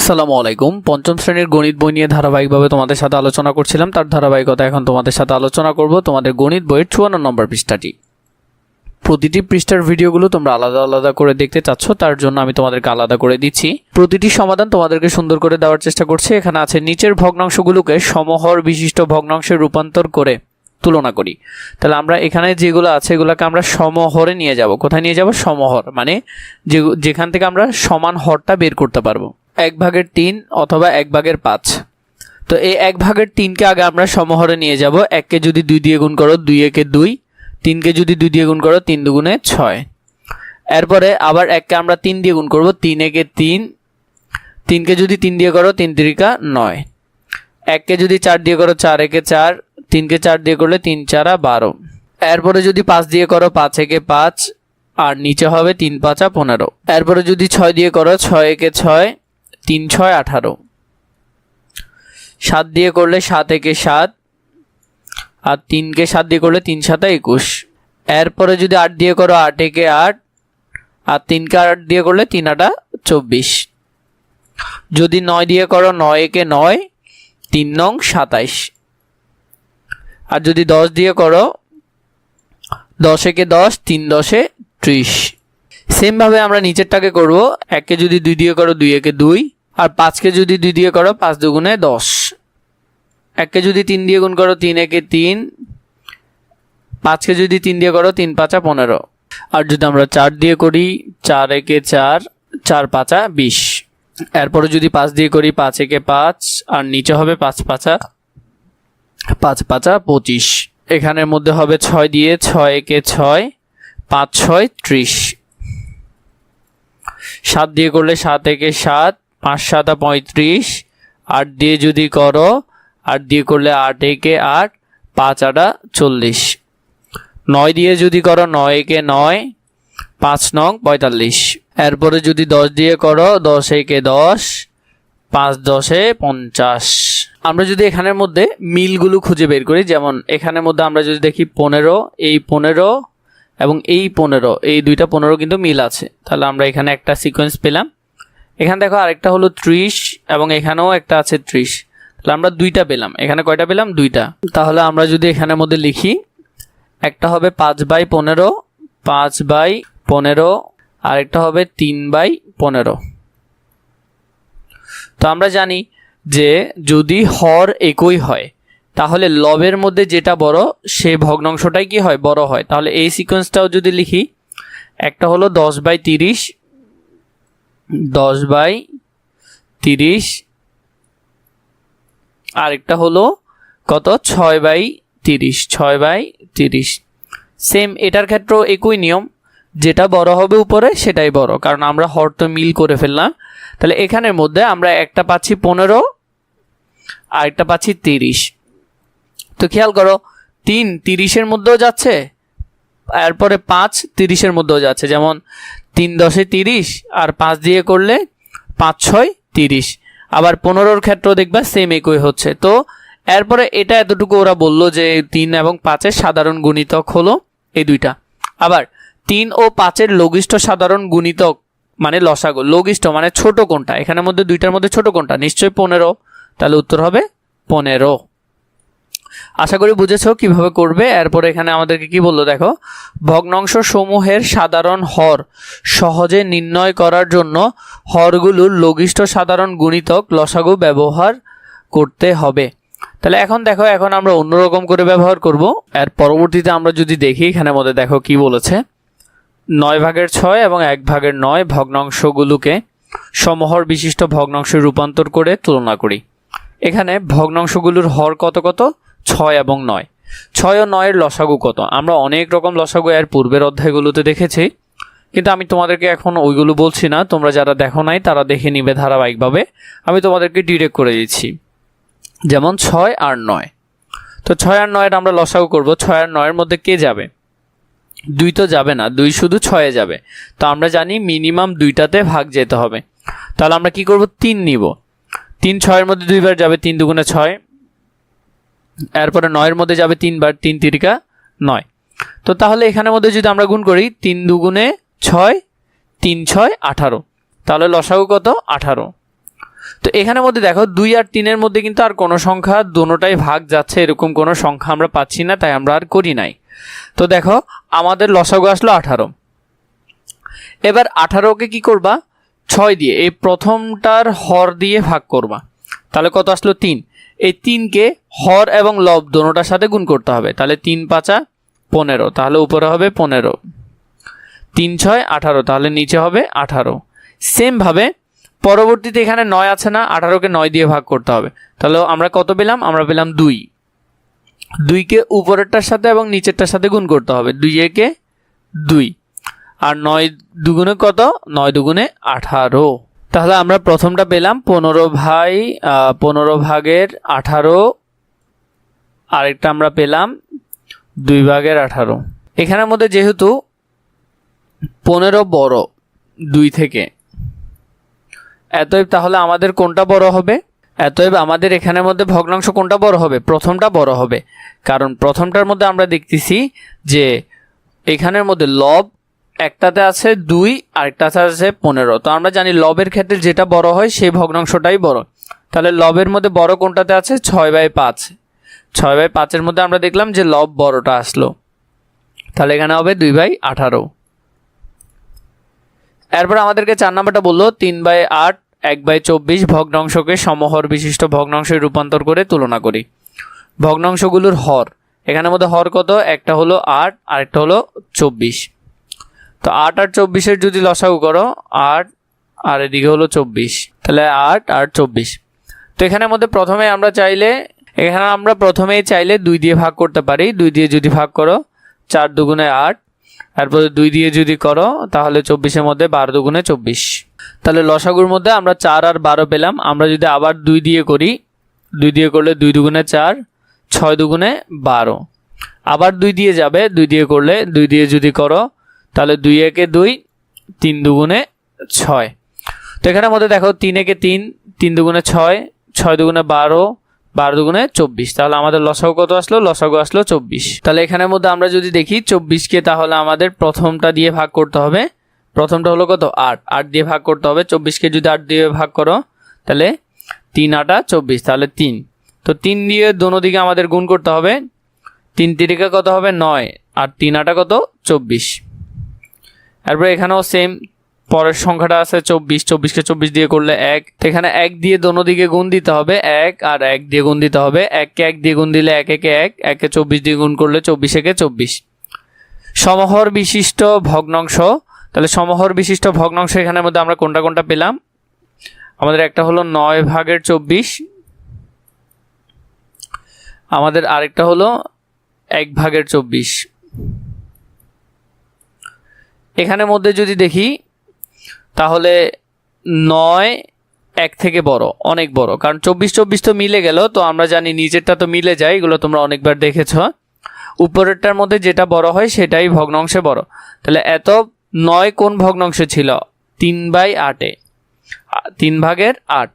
আসসালামু আলাইকুম। পঞ্চম শ্রেণীর গণিত বই নিয়ে ধারাবাহিকভাবে তোমাদের সাথে আলোচনা করছিলাম। তার ধারাবাহিকতা এখন তোমাদের সাথে আলোচনা করব তোমাদের গণিত বইয়ের 54 নম্বর পৃষ্ঠাটি। প্রতিটি পৃষ্ঠার ভিডিওগুলো তোমরা আলাদা আলাদা করে দেখতে চাচ্ছ, তার জন্য আমি তোমাদেরকে আলাদা করে দিচ্ছি। প্রতিটি সমাধান তোমাদেরকে সুন্দর করে দেওয়ার চেষ্টা করছি। এখানে আছে নিচের ভগ্নাংশগুলোকে সমহর বিশিষ্ট ভগ্নাংশে রূপান্তর করে তুলনা করি। তাহলে আমরা এখানে যেগুলো আছে এগুলোকে আমরা সমহরে নিয়ে যাব। কোথায় নিয়ে যাব? সমহর, মানে যেখান থেকে আমরা সমান হরটা বের করতে পারবো। 1/3 অথবা 1/5। তো এই 1/3কে আগে আমরা সমহরে নিয়ে যাব। 1কে যদি 2 দিয়ে গুণ করো 2 একে 2, 3কে যদি 2 দিয়ে গুণ করো 3 দুগুণে 6। এরপরে আবার 1কে আমরা 3 দিয়ে গুণ করব, 3 একে 3, 3কে যদি 3 দিয়ে করো 3 3 9। 1কে যদি 4 দিয়ে করো 4 একে 4, 3কে 4 দিয়ে করলে 3 4 12। এরপরে যদি 5 দিয়ে করো 5 একে 5, আর নিচে হবে 3 5 15। এরপরে যদি 6 দিয়ে করো 6 একে 6, 3 6 18। 7 দিয়ে করলে 7 একে 7, আর 3কে 7 দিয়ে করলে 3 7 21। এরপরে যদি 8 দিয়ে করো 8 একে 8, আর 3কে 8 দিয়ে করলে 3 8 24। যদি 9 দিয়ে করো 9 একে 9, 3 9 27। আর যদি 10 দিয়ে করো 10 একে 10, 3 10 30। সেম ভাবে আমরা নিচেরটাকে করব। 1কে যদি 2 দিয়ে করো 2 একে 2, আর 5কে যদি 2 দিয়ে করো 5 দুগুণে 10। 1কে যদি 3 দিয়ে গুণ করো 3 একে 3, 5কে যদি 3 দিয়ে করো 3 5 15। আর যদি আমরা 4 দিয়ে করি 4 একে 4, 4 5 20। এরপরে যদি 5 দিয়ে করি 5 একে 5, আর নিচে হবে 5 5 25। এখানের মধ্যে হবে 6 দিয়ে 6 একে 6, 5 6 30। 7 দিয়ে করলে 7 একে 7, 5 7 35। 8 দিয়ে যদি করো 8 দিয়ে করলে 8 একে 8, 5 8 40। 9 দিয়ে যদি করো 9 একে 9, 5 9 45। এরপরে যদি 10 দিয়ে করো 10 একে 10, 5 10 50। আমরা যদি এখানের মধ্যে মিলগুলো খুঁজে বের করি, যেমন এখানের মধ্যে আমরা যদি দেখি 15, এই 15 এবং এই 15, এই দুইটা 15 কিন্তু মিল আছে। তাহলে আমরা এখানে একটা সিকোয়েন্স পেলাম। এখানে দেখো আরেকটা হলো 30, এবং এখানেও একটা আছে 30। তাহলে আমরা দুইটা পেলাম। এখানে কয়টা পেলাম? দুইটা। তাহলে আমরা যদি এখানের মধ্যে লিখি, একটা হবে 5/15, 5/15, আর একটা হবে 3/15। তো আমরা জানি যে যদি হর একই হয় তাহলে লবের মধ্যে যেটা বড় সে ভগ্নাংশটাই কি হয়? বড় হয়। তাহলে এই সিকোয়েন্সটাও যদি লিখি, একটা হলো 10/30, 10/30, আরেকটা হলো কত? 6/30, 6/30। সেম এটার ক্ষেত্রেও একই নিয়ম, যেটা বড় হবে উপরে সেটাই বড়, কারণ আমরা হর তো মিল করে ফেললাম। তাহলে এখানের মধ্যে আমরা একটা পাচ্ছি 15, আর একটা পাচ্ছি 30। তো খেয়াল করো 3 30-এর মধ্যেও যাচ্ছে, এরপরে 5 30-এর মধ্যেও যাচ্ছে। যেমন 3 10 30, আর 5 দিয়ে করলে 5 6 30। আবার 15-র ক্ষেত্রেও দেখবা সেম একই হচ্ছে। তো এরপরে এটা এতটুকু ওরা বললো যে 3 এবং 5-এর সাধারণ গুণিতক হলো এই দুইটা। আবার 3 ও 5-এর লঘিষ্ঠ সাধারণ গুণিতক মানে লসাগু। লঘিষ্ঠ মানে ছোট কোনটা? এখানের মধ্যে দুইটার মধ্যে ছোট কোনটা? নিশ্চয়ই 15। তাহলে উত্তর হবে 15। আশা করি বুঝেছো কিভাবে করবে। এরপরে এখানে আমাদেরকে কি বললো দেখো, ভগ্নাংশ সমূহের সাধারণ হর সহজে নির্ণয় করার জন্য হরগুলোর লঘিষ্ঠ সাধারণ গুণিতক লসাগু ব্যবহার করতে হবে। তাহলে এখন দেখো, এখন আমরা অন্যরকম করে ব্যবহার করব। এর পরবর্তীতে আমরা যদি দেখি এখানের মধ্যে দেখো কি বলেছে, 9/6 এবং 1/9 ভগ্নাংশগুলোকে সমহর বিশিষ্ট ভগ্নাংশে রূপান্তর করে তুলনা করি। এখানে ভগ্নাংশগুলোর হর কত কত? 6 এবং 9। 6 ও 9-এর লসাগু কত? আমরা অনেক রকম লসাগু এর পূর্বের অধ্যায়গুলোতে দেখেছি, কিন্তু আমি তোমাদেরকে এখন ওইগুলো বলছি না। তোমরা যারা দেখো নাই তারা দেখে নিবে ধারাবাহিকভাবে। আমি তোমাদেরকে ডিরেক্ট করে দিচ্ছি। যেমন 6 আর 9। তো 6 আর 9-এর আমরা লসাগু করব। 6 আর 9-এর মধ্যে কে যাবে? 2 তো যাবে না, 2 শুধু 6-এ যাবে। তো আমরা জানি মিনিমাম 2টাতে ভাগ যেতে হবে। তাহলে আমরা কি করব? 3 নিব। 3 6-এর মধ্যে 2বার যাবে, 3 দুগুণে 6। এরপরে 9-এর মধ্যে যাবে 3বার, 3 3 9। তো তাহলে এখানের মধ্যে যদি আমরা গুণ করি 3 দুগুণে 6, 3 6 18। তাহলে লসাগু কত? 18। তো এখানের মধ্যে দেখো 2 আর 3-এর মধ্যে কিন্তু আর কোনো সংখ্যা দোনোটাই ভাগ যাচ্ছে এরকম কোনো সংখ্যা আমরা পাচ্ছি না, তাই আমরা আর করি নাই। তো দেখো আমাদের লসাগু আসলো 18। এবার 18কে কি করবা, 6 দিয়ে এই প্রথমটার হর দিয়ে ভাগ করবা, তাহলে কত আসলো 3। এই 3কে হর এবং লব দোনোটার সাথে গুণ করতে হবে, তাহলে 3 5 15, তাহলে উপরে হবে 15, 3 6 18, তাহলে নিচে হবে 18। সেম ভাবে পরবর্তীতে এখানে 9 আছে না, 18কে 9 দিয়ে ভাগ করতে হবে, তাহলে আমরা কত পেলাম, আমরা পেলাম 2। 2কে উপরেরটার সাথে এবং নিচেরটার সাথে গুণ করতে হবে, 2 একে 2, আর 9 দুগুণে কত, 9 দুগুণে 18। তাহলে আমরা প্রথমটা পেলাম 15 ভাগের 18, আরেকটা আমরা পেলাম 2 ভাগের 18। এখানের মধ্যে যেহেতু 15 বড় 2 থেকে, অতএব তাহলে আমাদের কোনটা বড় হবে, অতএব আমাদের এখানের মধ্যে ভগ্নাংশ কোনটা বড় হবে, প্রথমটা বড় হবে, কারণ প্রথমটার মধ্যে আমরা দেখতেছি যে এখানের মধ্যে লব একটাতে আছে 2, আরেকটাতে আছে 15। তো আমরা জানি লবের ক্ষেত্রে যেটা বড় হয় সেই ভগ্নাংশটাই বড়, তাহলে লবের মধ্যে বড় কোনটাতে আছে, 6/5। 6/5-এর মধ্যে আমরা দেখলাম যে লব বড়টা আসলো, তাহলে এখানে হবে 2/18। এরপর আমাদেরকে 4 নাম্বারটা বললো 3/8 1/24 ভগ্নাংশকে সমহর বিশিষ্ট ভগ্নাংশে রূপান্তর করে তুলনা করি। ভগ্নাংশগুলোর হর, এখানের মধ্যে হর কত, একটা হলো 8 আরেকটা হলো 24। তো 8 আর 24-এর যদি লসাগু করো 8 আর এদিকে হলো 24, তাহলে 8 আর 24। তো এখানের মধ্যে প্রথমেই চাইলে 2 দিয়ে ভাগ করতে পারি। 2 দিয়ে যদি ভাগ করো 4 দুগুণে 8, তারপরে 2 দিয়ে যদি করো তাহলে 24-এর মধ্যে 12 দুগুণে 24। তাহলে লসাগুর মধ্যে আমরা 4 আর 12 পেলাম। আমরা যদি আবার 2 দিয়ে করি, 2 দিয়ে করলে 2 দুগুণে 4, 6 দুগুণে 12, আবার 2 দিয়ে যাবে, 2 দিয়ে করলে 2 দিয়ে যদি করো তাহলে 2 একে 2, 3 দুগুণে 6। তো এখানের মধ্যে দেখো 3 একে 3, 3 দুগুণে 6, 6 দুগুণে 12, 12 দুগুণে 24, তাহলে আমাদের লসাগু কত আসলো, লসাগু আসলো 24। তাহলে এখানের মধ্যে আমরা যদি দেখি 24-কে তাহলে আমাদের প্রথমটা দিয়ে ভাগ করতে হবে। প্রথমটা হলো কত, 8, 8 দিয়ে ভাগ করতে হবে। 24-কে যদি 8 দিয়ে ভাগ করো তাহলে 3 8 24, তাহলে 3। তো 3 দিয়ে দোনো দিকে আমাদের গুণ করতে হবে, 3 3-এ কত হবে 9, আর 3 8 কত 24। এরপর এখানেও সেম, পরের সংখ্যাটা আছে 24, 24-কে 24 দিয়ে করলে 1, তো এখানে 1 দিয়ে দোনো দিকে গুণ দিতে হবে, 1 আর 1 দিয়ে গুণ দিতে হবে। 1-কে 1 দিয়ে গুণ দিলে 1 একে 1, 1-কে 24 দিয়ে গুণ করলে 24 একে 24। সমহর বিশিষ্ট ভগ্নাংশ, তাহলে সমহর বিশিষ্ট ভগ্নাংশ এখানের মধ্যে আমরা কোনটা কোনটা পেলাম, আমাদের একটা হলো 9 ভাগের 24, আমাদের আরেকটা হলো 1 ভাগের 24। এখানের মধ্যে যদি দেখি তাহলে 9 1 থেকে বড়, অনেক বড়, কারণ 24 24 তো মিলে গেল। তো আমরা জানি নিচেরটা তো মিলে যায়, এগুলো তোমরা অনেকবার দেখেছ। উপরেরটার মধ্যে যেটা বড় হয় সেটাই ভগ্নাংশে বড়। তাহলে এত 9 কোন ভগ্নাংশে ছিল, 3/8-এ, 3 ভাগের 8।